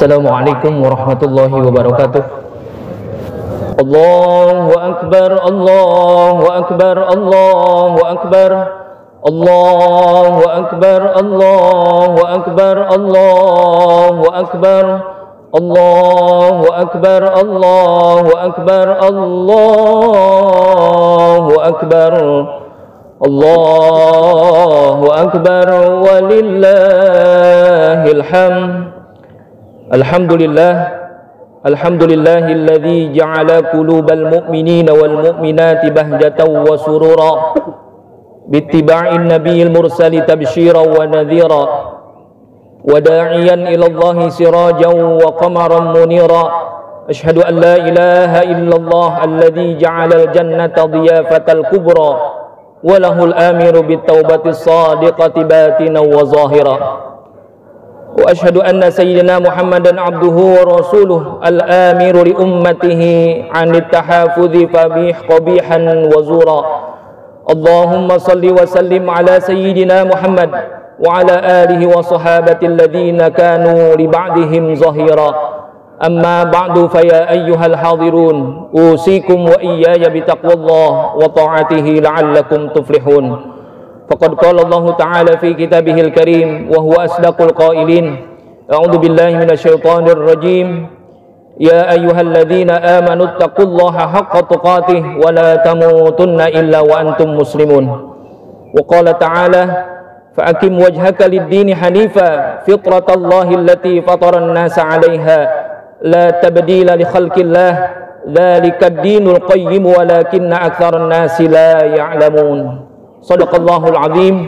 Assalamualaikum warahmatullahi wabarakatuh. Allahu akbar, Allahu akbar, Allahu akbar, Allahu akbar, Allahu akbar, Allahu akbar, Allahu akbar, Allahu akbar, Allahu akbar, Allahu akbar, walillahil hamd. Alhamdulillah, alhamdulillahilladzi ja'ala qulubal mu'minina wal mu'minati bahjatan wa surura bittiba'in nabiyil mursali tabshiran wa nadhira wa da'iyan ila Allahi sirajan wa qamaran munira. Ashhadu an la ilaha illallah alladzi ja'ala al-jannata diyafatal kubra wa lahul amiru bittaubati as-sadiqati batinan wa zahira. Wa ashhadu anna sayyidina Muhammadan abduhu wa rasuluh al-amiru li ummatihi 'anit tahafudhi fabih qabihan wa zura. Allahumma salli wa sallim ala sayyidina Muhammad wa ala alihi wa sahabati alladhina kanu li ba'dihim zahira. Amma ba'du fa ya ayyuhal hadirun usikum wa iyaya bi taqwallah wa ta'atihi la'allakum tuflihun. Faqad qala Allah Ta'ala fi kitabihil karim wa huwa asdaqul qailin. A'udzu billahi minasyaitonir rajim. Ya ayyuhalladzina amanu taqullaha haqqa tuqatih wa la tamutunna illa wa antum muslimun. Wa qala ta'ala fa aqim wajhaka lid-dini hanifa fitratallahi allati fatara an-nasa 'alaiha la tabdila li khalqillah dzalika ad-dinul qayyim walakinna aktsaran nasi la ya'lamun. Shadaqallahul azim.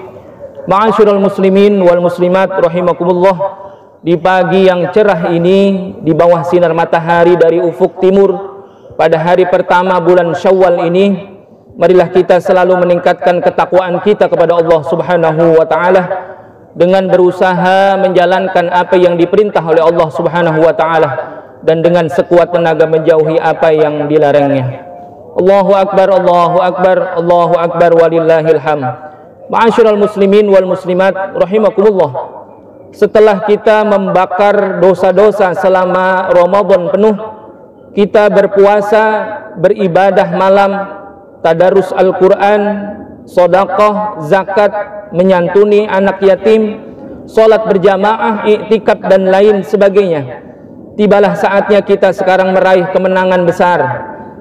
Ma'asyiral muslimin wal muslimat rahimakumullah. Di pagi yang cerah ini, di bawah sinar matahari dari ufuk timur, pada hari pertama bulan Syawal ini, marilah kita selalu meningkatkan ketakwaan kita kepada Allah Subhanahu wa taala dengan berusaha menjalankan apa yang diperintah oleh Allah Subhanahu wa taala dan dengan sekuat tenaga menjauhi apa yang dilarangnya. Allahu akbar, Allahu akbar, Allahu akbar, walillahil hamd. Ma'asyiral muslimin wal muslimat rahimakumullah. Setelah kita membakar dosa-dosa selama Ramadan penuh, kita berpuasa, beribadah malam, tadarus Al-Qur'an, sedekah, zakat, menyantuni anak yatim, salat berjamaah, iktikaf dan lain sebagainya. Tibalah saatnya kita sekarang meraih kemenangan besar.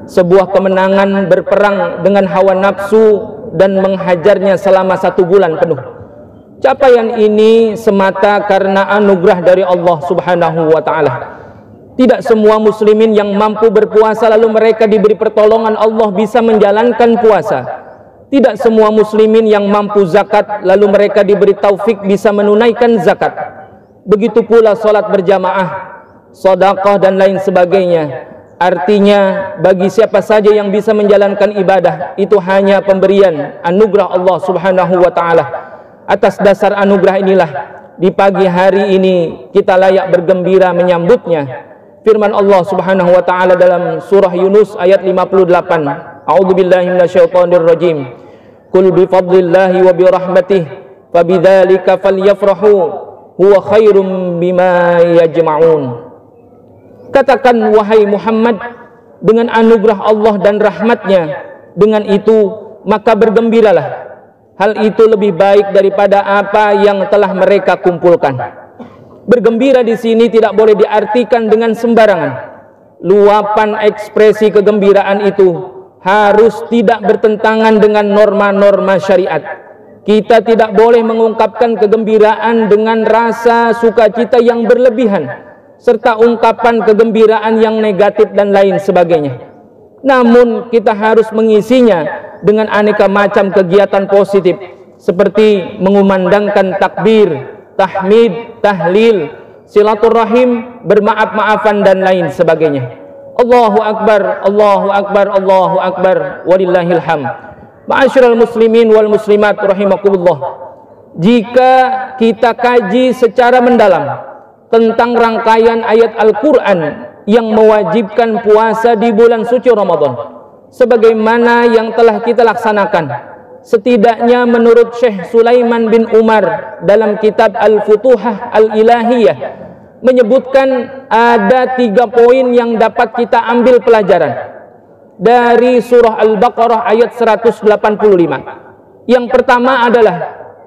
Sebuah kemenangan berperang dengan hawa nafsu dan menghajarnya selama 1 bulan penuh. Capaian ini semata karena anugerah dari Allah Subhanahu wa ta'ala. Tidak semua muslimin yang mampu berpuasa lalu mereka diberi pertolongan Allah bisa menjalankan puasa. Tidak semua muslimin yang mampu zakat lalu mereka diberi taufik bisa menunaikan zakat. Begitu pula salat berjamaah, sedekah dan lain sebagainya. Artinya bagi siapa saja yang bisa menjalankan ibadah itu hanya pemberian anugerah Allah Subhanahu wa taala. Atas dasar anugerah inilah di pagi hari ini kita layak bergembira menyambutnya. Firman Allah Subhanahu wa taala dalam surah Yunus ayat 58. A'udzubillahi minasyaitonir rajim. Qul bi fadlillahi wa bi rahmatihi fabidzalika falyafrahu huwa khairum bima yajma'un. Katakan wahai Muhammad, dengan anugerah Allah dan rahmatnya, dengan itu maka bergembiralah. Hal itu lebih baik daripada apa yang telah mereka kumpulkan. Bergembira di sini tidak boleh diartikan dengan sembarangan. Luapan ekspresi kegembiraan itu harus tidak bertentangan dengan norma-norma syariat. Kita tidak boleh mengungkapkan kegembiraan dengan rasa sukacita yang berlebihan serta ungkapan kegembiraan yang negatif dan lain sebagainya. Namun kita harus mengisinya dengan aneka macam kegiatan positif seperti mengumandangkan takbir, tahmid, tahlil, silaturahim, bermaaf-maafan dan lain sebagainya. Allahu akbar, Allahu akbar, Allahu akbar, walillahil hamd. Ma'asyiral muslimin wal muslimat rahimakumullah. Jika kita kaji secara mendalam tentang rangkaian ayat Al-Quran yang mewajibkan puasa di bulan suci Ramadan, sebagaimana yang telah kita laksanakan, setidaknya menurut Syekh Sulaiman bin Umar dalam kitab Al-Futuhah Al-Ilahiyah, menyebutkan ada 3 poin yang dapat kita ambil pelajaran dari surah Al-Baqarah ayat 185. Yang pertama adalah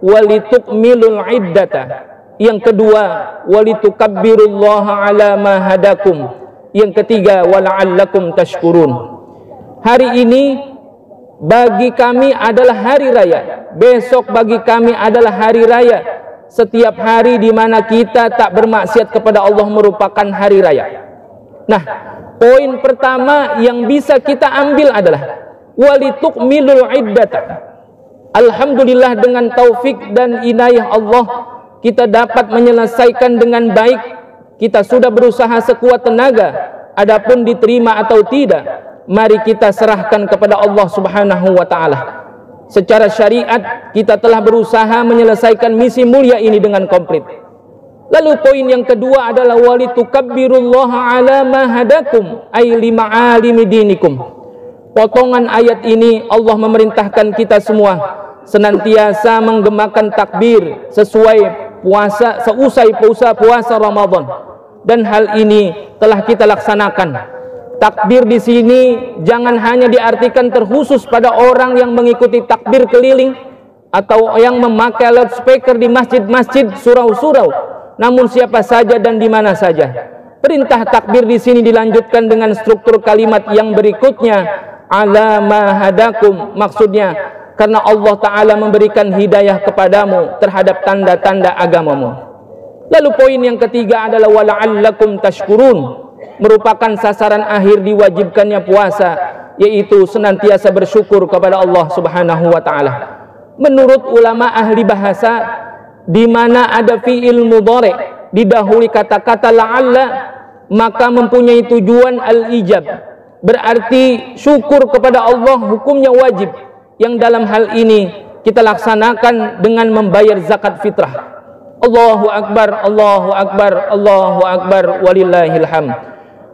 walitukmilul iddata. Yang kedua walitukabbirullaha ala ma hadakum. Yang ketiga wala'allakum tashkurun. Hari ini bagi kami adalah hari raya. Besok bagi kami adalah hari raya. Setiap hari di mana kita tak bermaksiat kepada Allah merupakan hari raya. Nah, poin pertama yang bisa kita ambil adalah walitukmilul iddata. Alhamdulillah dengan taufik dan inayah Allah kita dapat menyelesaikan dengan baik. Kita sudah berusaha sekuat tenaga. Adapun diterima atau tidak, mari kita serahkan kepada Allah Subhanahu wa taala. Secara syariat kita telah berusaha menyelesaikan misi mulia ini dengan komplit. Lalu poin yang kedua adalah walitukabbirullaha ala ma hadakum ay lima'alimi dinikum. Potongan ayat ini Allah memerintahkan kita semua senantiasa menggemakan takbir sesuai puasa, seusai puasa Ramadan. Dan hal ini telah kita laksanakan. Takbir di sini jangan hanya diartikan terkhusus pada orang yang mengikuti takbir keliling atau yang memakai loudspeaker di masjid-masjid, surau-surau. Namun siapa saja dan di mana saja. Perintah takbir di sini dilanjutkan dengan struktur kalimat yang berikutnya, ala ma hadakum. Maksudnya karena Allah Ta'ala memberikan hidayah kepadamu terhadap tanda-tanda agamamu. Lalu poin yang ketiga adalah wala'allakum tashkurun. Merupakan sasaran akhir diwajibkannya puasa, yaitu senantiasa bersyukur kepada Allah Subhanahu wa taala. Menurut ulama ahli bahasa, di mana ada fi'il mudhari didahului kata-kata la'alla, maka mempunyai tujuan al-ijab. Berarti syukur kepada Allah hukumnya wajib, yang dalam hal ini kita laksanakan dengan membayar zakat fitrah. Allahu akbar, Allahu akbar, Allahu akbar, walillahil hamd.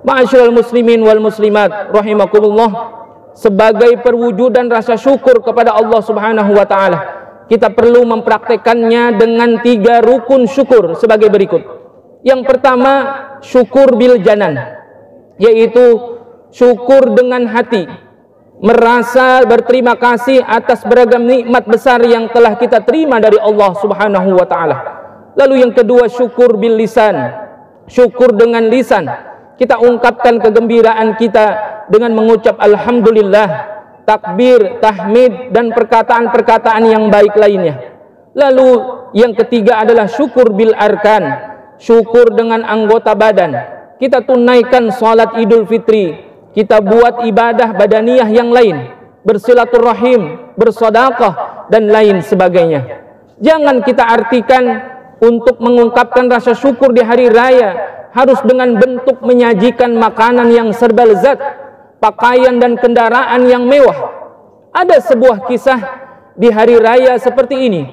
Ma'asyiral muslimin wal muslimat rahimakumullah, sebagai perwujudan rasa syukur kepada Allah Subhanahu wa taala, kita perlu mempraktekannya dengan 3 rukun syukur sebagai berikut. Yang pertama, syukur bil janan, yaitu syukur dengan hati, merasa berterima kasih atas beragam nikmat besar yang telah kita terima dari Allah Subhanahu wa taala. Lalu yang kedua, syukur bil lisan, syukur dengan lisan. Kita ungkapkan kegembiraan kita dengan mengucap alhamdulillah, takbir, tahmid, dan perkataan-perkataan yang baik lainnya. Lalu yang ketiga adalah syukur bil arkan, syukur dengan anggota badan. Kita tunaikan salat Idul Fitri, kita buat ibadah badaniyah yang lain, bersilaturahim, bersedekah, dan lain sebagainya. Jangan kita artikan untuk mengungkapkan rasa syukur di hari raya harus dengan bentuk menyajikan makanan yang serba lezat, pakaian dan kendaraan yang mewah. Ada sebuah kisah di hari raya seperti ini.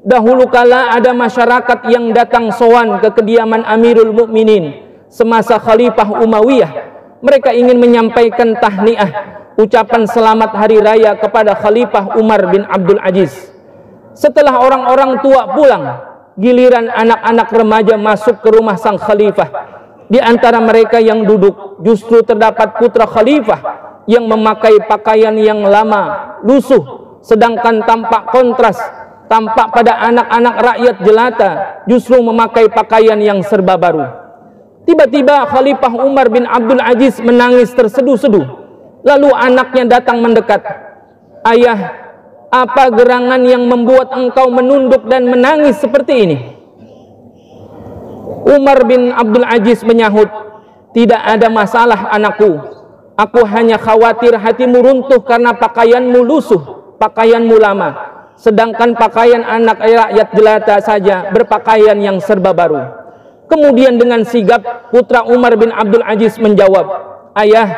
Dahulu kala ada masyarakat yang datang sowan ke kediaman Amirul Mukminin semasa Khalifah Umayyah. Mereka ingin menyampaikan tahniah, ucapan selamat hari raya kepada Khalifah Umar bin Abdul Aziz. Setelah orang-orang tua pulang, giliran anak-anak remaja masuk ke rumah sang khalifah. Di antara mereka yang duduk justru terdapat putra khalifah yang memakai pakaian yang lama, lusuh, sedangkan tampak kontras, tampak pada anak-anak rakyat jelata justru memakai pakaian yang serba baru. Tiba-tiba Khalifah Umar bin Abdul Aziz menangis terseduh-seduh. Lalu anaknya datang mendekat. Ayah, apa gerangan yang membuat engkau menunduk dan menangis seperti ini? Umar bin Abdul Aziz menyahut, tidak ada masalah anakku. Aku hanya khawatir hatimu runtuh karena pakaianmu lusuh, pakaianmu lama. Sedangkan pakaian anak rakyat jelata saja berpakaian yang serba baru. Kemudian dengan sigap putra Umar bin Abdul Aziz menjawab, ayah,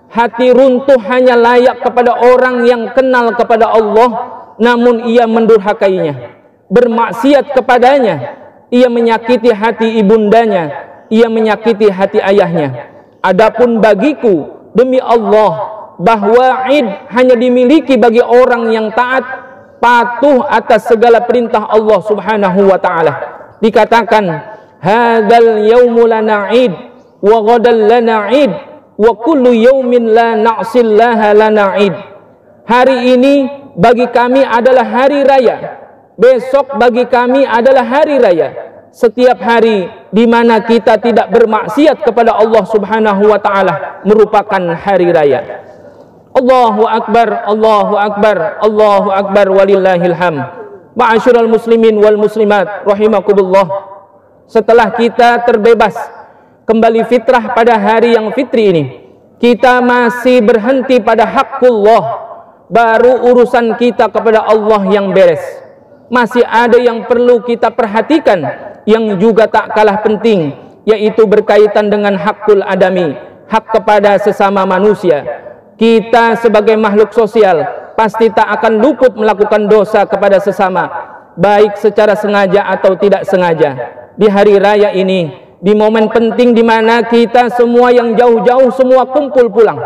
hati runtuh hanya layak kepada orang yang kenal kepada Allah, namun ia mendurhakainya, bermaksiat kepadanya. Ia menyakiti hati ibundanya, ia menyakiti hati ayahnya. Adapun bagiku, demi Allah, bahwa Id hanya dimiliki bagi orang yang taat, patuh atas segala perintah Allah Subhanahu wa taala. Dikatakan hadzal yaumu lana 'id wa ghadan lana 'id wa kullu yaumin la na'sillaha lana 'id. Hari ini bagi kami adalah hari raya, besok bagi kami adalah hari raya. Setiap hari di mana kita tidak bermaksiat kepada Allah Subhanahu wa taala merupakan hari raya. Allahu akbar, Allahu akbar, Allahu akbar walillahil hamd. Ma'asyiral muslimin wal muslimat rahimakumullah. Setelah kita terbebas kembali fitrah pada hari yang fitri ini, kita masih berhenti pada haqqullah. Baru urusan kita kepada Allah yang beres. Masih ada yang perlu kita perhatikan yang juga tak kalah penting, yaitu berkaitan dengan haqqul adami, hak kepada sesama manusia. Kita sebagai makhluk sosial pasti tak akan luput melakukan dosa kepada sesama, baik secara sengaja atau tidak sengaja. Di hari raya ini, di momen penting di mana kita semua yang jauh-jauh semua kumpul pulang,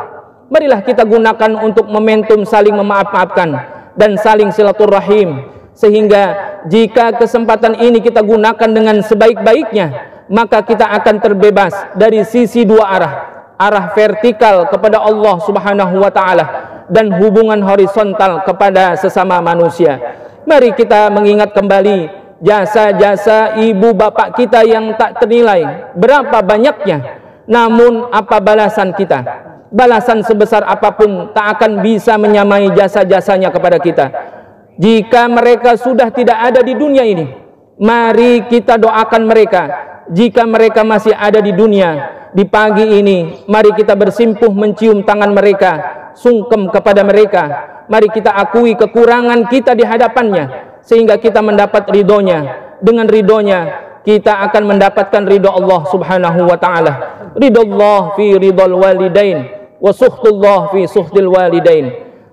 marilah kita gunakan untuk momentum saling memaaf-maafkan dan saling silaturahim, sehingga jika kesempatan ini kita gunakan dengan sebaik-baiknya, maka kita akan terbebas dari sisi dua arah, arah vertikal kepada Allah Subhanahu wa taala dan hubungan horizontal kepada sesama manusia. Mari kita mengingat kembali jasa-jasa ibu bapak kita yang tak ternilai berapa banyaknya, namun apa balasan kita? Balasan sebesar apapun tak akan bisa menyamai jasa-jasanya kepada kita. Jika mereka sudah tidak ada di dunia ini, mari kita doakan mereka. Jika mereka masih ada di dunia, di pagi ini, mari kita bersimpuh mencium tangan mereka, sungkem kepada mereka. Mari kita akui kekurangan kita di hadapannya, sehingga kita mendapat ridhonya. Dengan ridhonya kita akan mendapatkan ridho Allah Subhanahu wa taala. Ridho Allah fi ridhol walidain wa suhtullah fi suhtil walidain.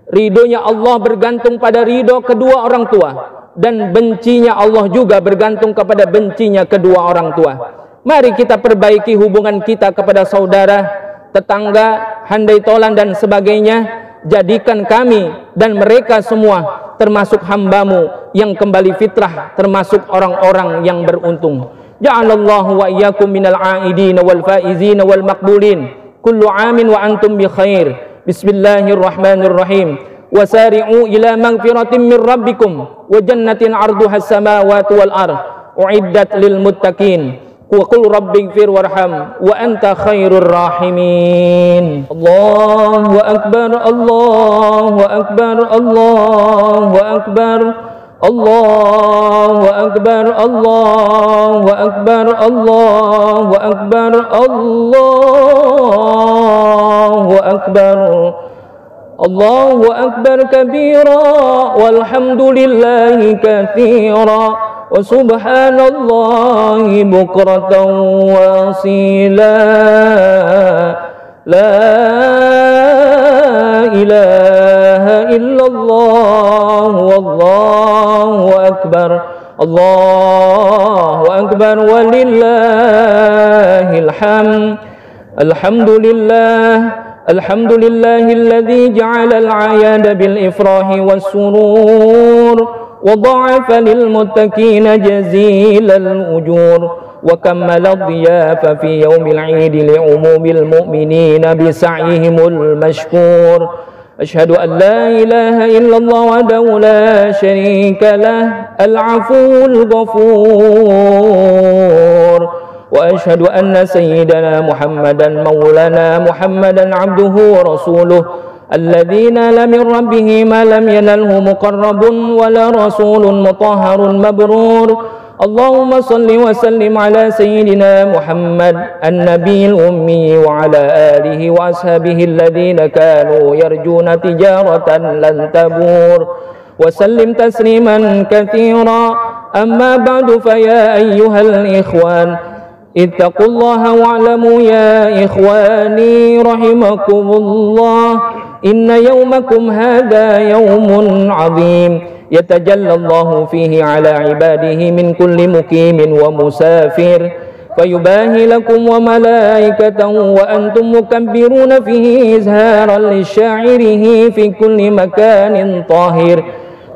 Ridhonya Allah bergantung pada ridho kedua orang tua, dan bencinya Allah juga bergantung kepada bencinya kedua orang tua. Mari kita perbaiki hubungan kita kepada saudara, tetangga, handai tolan dan sebagainya. Jadikan kami dan mereka semua termasuk hambamu yang kembali fitrah, termasuk orang-orang yang beruntung. Ja'alallahu wa iyyakum minal a'idin wal faizin wal maqbulin. Kullu amin wa antum bi khair. Bismillahirrahmanirrahim. Wasari'u ila magfiratin min rabbikum wa jannatin 'arduha as-samawati wal ard u'iddat lil muttaqin. Wa qul rabbighfir warham wa anta khairur rahimin. Allahu akbar, Allahu akbar, Allahu akbar. Allahu akbar, Allahu akbar, Allahu akbar, Allahu akbar. Allahu akbar kabira walhamdulillahi katsira wa subhanallahi bukratan wa asila. La ilaha illallah wallahu akbar. Allahu akbar walillahil hamd. Alhamdulillah, alhamdulillahilladzi ja'ala al-'ayada bil ifrahi was surur wa dha'afa lil muttaqina jazilal ujur. وكمل الضياف في يوم العيد لعموم المؤمنين بسعيهم المشكور. أشهد أن لا إله إلا الله وحده لا شريك له العفو الغفور. وأشهد أن سيدنا محمدا مولانا محمدا عبده ورسوله الذي نال من ربه ما لم ينله مقرب ولا رسول مطهر مبرور. اللهم صل وسلم على سيدنا محمد النبي الأمي وعلى آله وأصحابه الذين كانوا يرجون تجارة لن تبور وسلم تسليما كثيرا. أما بعد فيا أيها الإخوان اتقوا الله واعلموا يا إخواني رحمكم الله إن يومكم هذا يوم عظيم يتجلى الله فيه على عباده من كل مقيم ومسافر فيباهي لكم وملائكته وأنتم مكبرون فيه إزهارا لشاعره في كل مكان طاهر.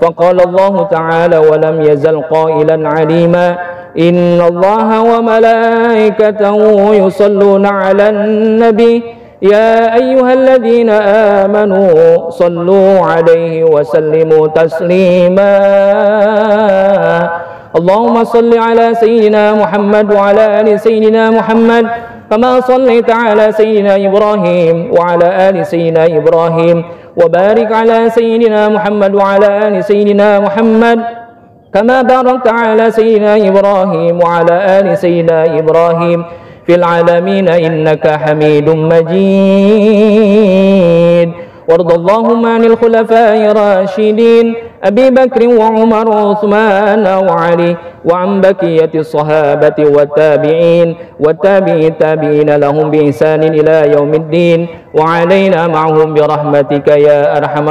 فقال الله تعالى ولم يزل قائلا عليما إن الله وملائكته يصلون على النبي يا أيها الذين آمنوا صلوا عليه وسلموا تسليما اللهم صل على سيدنا محمد وعلى آل سيدنا محمد كما صليت على سيدنا إبراهيم وعلى آل سيدنا إبراهيم وبارك على سيدنا محمد وعلى آل سيدنا محمد كما باركت على سيدنا إبراهيم وعلى آل سيدنا إبراهيم في العالمين إنك حميد مجيد وارض اللهم عن الخلفاء الراشدين أبي بكر وعمر وعثمان وعلي وعن بقية الصحابة والتابعين والتابعي التابعين لهم بإحسان إلى يوم الدين وعلينا معهم برحمتك يا أرحم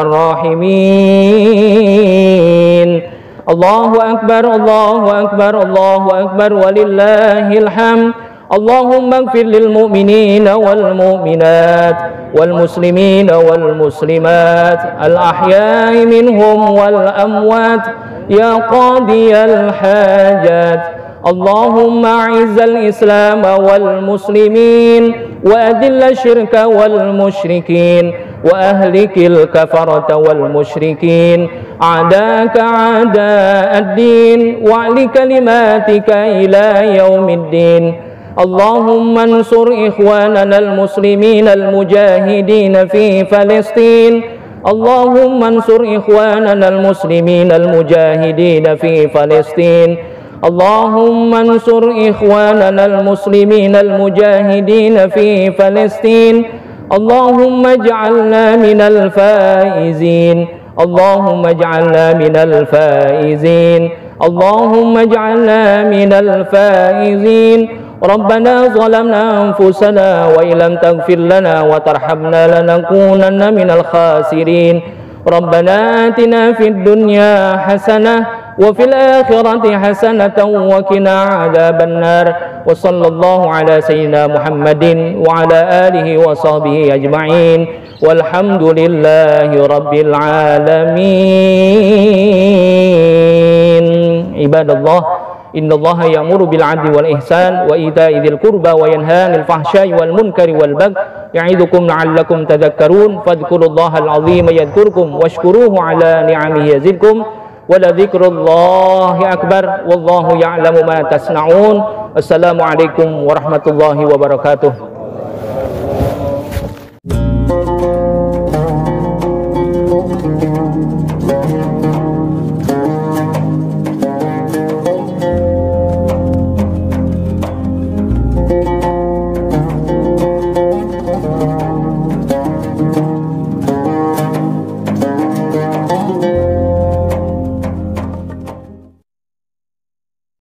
الراحمين الله أكبر الله أكبر الله أكبر ولله الحمد اللهم اغفر للمؤمنين والمؤمنات والمسلمين والمسلمات الأحياء منهم والأموات يا قاضي الحاجات اللهم أعز الإسلام والمسلمين وأذل الشرك والمشركين وأهلك الكفرة والمشركين أعداءك أعداء الدين وأعل كلماتك إلى يوم الدين اللهم انصر إخواننا المسلمين المجاهدين في فلسطين اللهم انصر إخواننا المسلمين المجاهدين في فلسطين اللهم انصر إخواننا المسلمين المجاهدين في فلسطين اللهم اجعلنا من الفائزين اللهم اجعلنا من الفائزين اللهم اجعلنا من الفائزين ربنا ظلمنا أنفسنا وإن لم تغفر لنا وترحمنا لنكونن من الخاسرين ربنا آتنا في الدنيا حسنة وفي الآخرة حسنة وقنا عذاب النار وصلى الله على سيدنا محمد وعلى آله وصحبه أجمعين والحمد لله رب العالمين عباد الله إن الله يأمر بالعدل والإحسان وإيتاء ذي القربى وينهى عن الفحشاء والمنكر والبغي يعظكم لعلكم تذكرون فاذكروا الله العظيم يذكركم واشكروه على نعمه يزدكم ولذكر الله أكبر والله يعلم ما تصنعون السلام عليكم ورحمة الله وبركاته